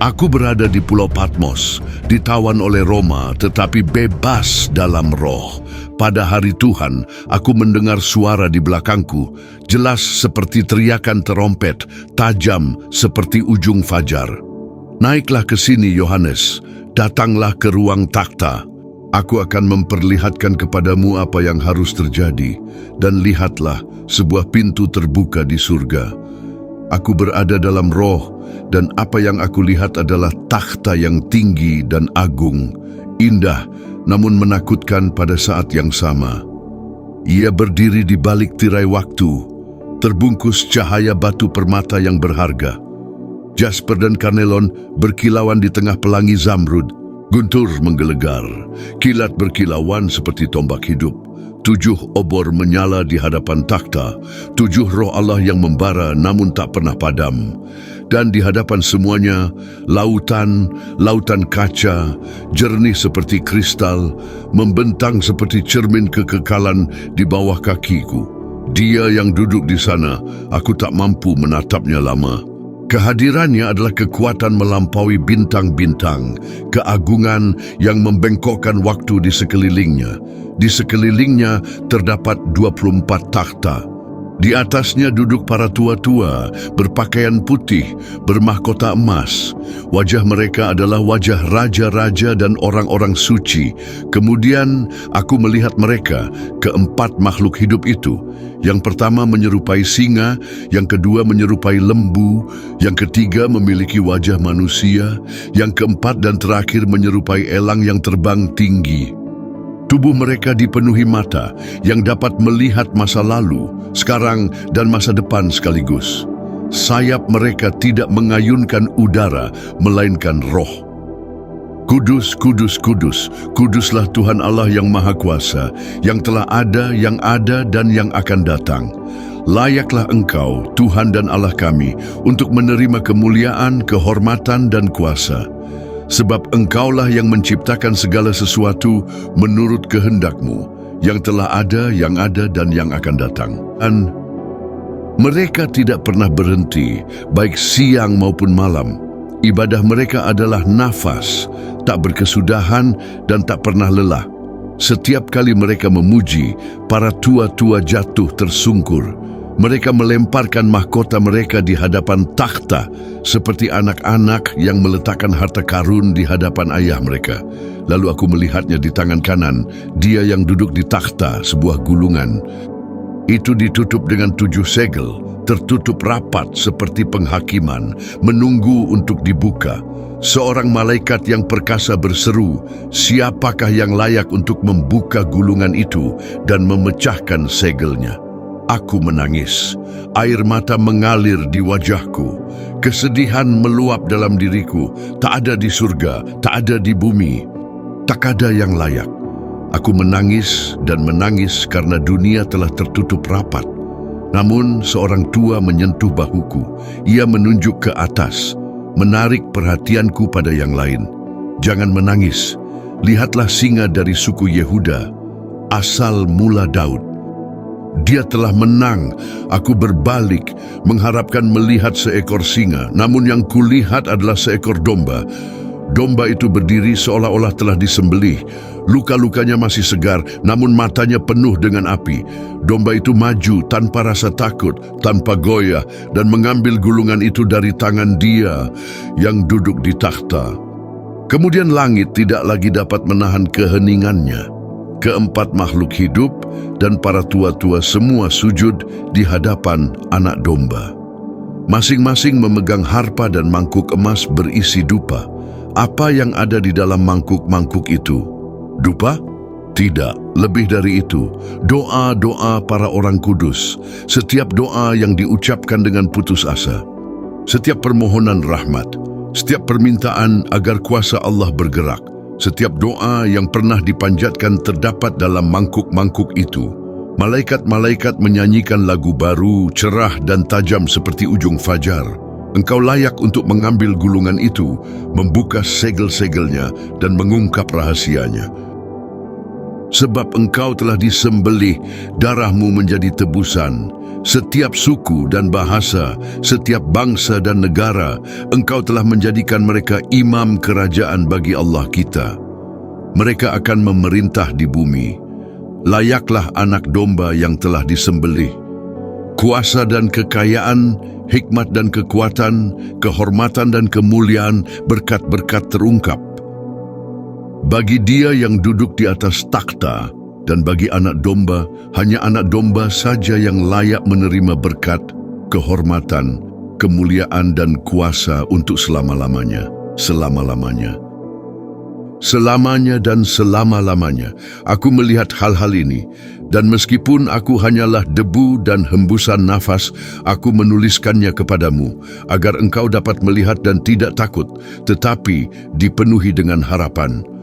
Aku berada di Pulau Patmos, ditawan oleh Roma tetapi bebas dalam roh. Pada hari Tuhan, aku mendengar suara di belakangku, jelas seperti teriakan terompet, tajam seperti ujung fajar. Naiklah ke sini, Yohanes, datanglah ke ruang takhta. Aku akan memperlihatkan kepadamu apa yang harus terjadi, dan lihatlah, sebuah pintu terbuka di surga. Aku berada dalam roh, dan apa yang aku lihat adalah takhta yang tinggi dan agung, indah namun menakutkan pada saat yang sama. Ia berdiri di balik tirai waktu, terbungkus cahaya batu permata yang berharga. Jasper dan Karnelon berkilauan di tengah pelangi zamrud. Guntur menggelegar, kilat berkilauan seperti tombak hidup. 7 obor menyala di hadapan takhta, 7 roh Allah yang membara namun tak pernah padam. Dan di hadapan semuanya, lautan kaca, jernih seperti kristal, membentang seperti cermin kekekalan di bawah kakiku. Dia yang duduk di sana, aku tak mampu menatapnya lama. Kehadirannya adalah kekuatan melampaui bintang-bintang, keagungan yang membengkokkan waktu di sekelilingnya. Di sekelilingnya terdapat 24 takhta. Di atasnya duduk para tua-tua, berpakaian putih, bermahkota emas. Wajah mereka adalah wajah raja-raja dan orang-orang suci. Kemudian aku melihat mereka, keempat makhluk hidup itu. Yang pertama menyerupai singa, yang kedua menyerupai lembu, yang ketiga memiliki wajah manusia, yang keempat dan terakhir menyerupai elang yang terbang tinggi. Tubuh mereka dipenuhi mata yang dapat melihat masa lalu, sekarang, dan masa depan sekaligus. Sayap mereka tidak mengayunkan udara, melainkan roh. Kudus, kudus, kudus, kuduslah Tuhan Allah yang Maha Kuasa, yang telah ada, dan yang akan datang. Layaklah Engkau, Tuhan dan Allah kami, untuk menerima kemuliaan, kehormatan, dan kuasa. Sebab Engkaulah yang menciptakan segala sesuatu menurut kehendak-Mu, yang telah ada, dan yang akan datang. Dan mereka tidak pernah berhenti, baik siang maupun malam. Ibadah mereka adalah nafas, tak berkesudahan dan tak pernah lelah. Setiap kali mereka memuji, para tua-tua jatuh tersungkur. Mereka melemparkan mahkota mereka di hadapan takhta, seperti anak-anak yang meletakkan harta karun di hadapan ayah mereka. Lalu aku melihatnya di tangan kanan, dia yang duduk di takhta, sebuah gulungan. Itu ditutup dengan 7 segel, tertutup rapat seperti penghakiman, menunggu untuk dibuka. Seorang malaikat yang perkasa berseru, "Siapakah yang layak untuk membuka gulungan itu dan memecahkan segelnya?" Aku menangis, air mata mengalir di wajahku, kesedihan meluap dalam diriku. Tak ada di surga, tak ada di bumi, tak ada yang layak. Aku menangis dan menangis karena dunia telah tertutup rapat. Namun seorang tua menyentuh bahuku. Ia menunjuk ke atas, menarik perhatianku pada yang lain. "Jangan menangis, lihatlah singa dari suku Yehuda, asal mula Daud. Dia telah menang." Aku berbalik, mengharapkan melihat seekor singa, namun yang kulihat adalah seekor domba. Domba itu berdiri seolah-olah telah disembelih. Luka-lukanya masih segar, namun matanya penuh dengan api. Domba itu maju tanpa rasa takut, tanpa goyah, dan mengambil gulungan itu dari tangan dia yang duduk di takhta. Kemudian langit tidak lagi dapat menahan keheningannya. Keempat makhluk hidup dan para tua-tua semua sujud di hadapan anak domba. Masing-masing memegang harpa dan mangkuk emas berisi dupa. Apa yang ada di dalam mangkuk-mangkuk itu? Dupa? Tidak, lebih dari itu. Doa-doa para orang kudus. Setiap doa yang diucapkan dengan putus asa. Setiap permohonan rahmat. Setiap permintaan agar kuasa Allah bergerak. Setiap doa yang pernah dipanjatkan terdapat dalam mangkuk-mangkuk itu. Malaikat-malaikat menyanyikan lagu baru, cerah dan tajam seperti ujung fajar. Engkau layak untuk mengambil gulungan itu, membuka segel-segelnya dan mengungkap rahasianya. sebab engkau telah disembelih, darahmu menjadi tebusan. Setiap suku dan bahasa, setiap bangsa dan negara, engkau telah menjadikan mereka imam kerajaan bagi Allah kita. Mereka akan memerintah di bumi. Layaklah anak domba yang telah disembelih. Kuasa dan kekayaan, hikmat dan kekuatan, kehormatan dan kemuliaan, berkat-berkat terungkap bagi Dia yang duduk di atas takhta, dan bagi anak domba, hanya anak domba saja yang layak menerima berkat, kehormatan, kemuliaan dan kuasa untuk selama-lamanya, selama-lamanya. Selamanya dan selama-lamanya, aku melihat hal-hal ini, dan meskipun aku hanyalah debu dan hembusan nafas, aku menuliskannya kepadamu, agar engkau dapat melihat dan tidak takut, tetapi dipenuhi dengan harapan.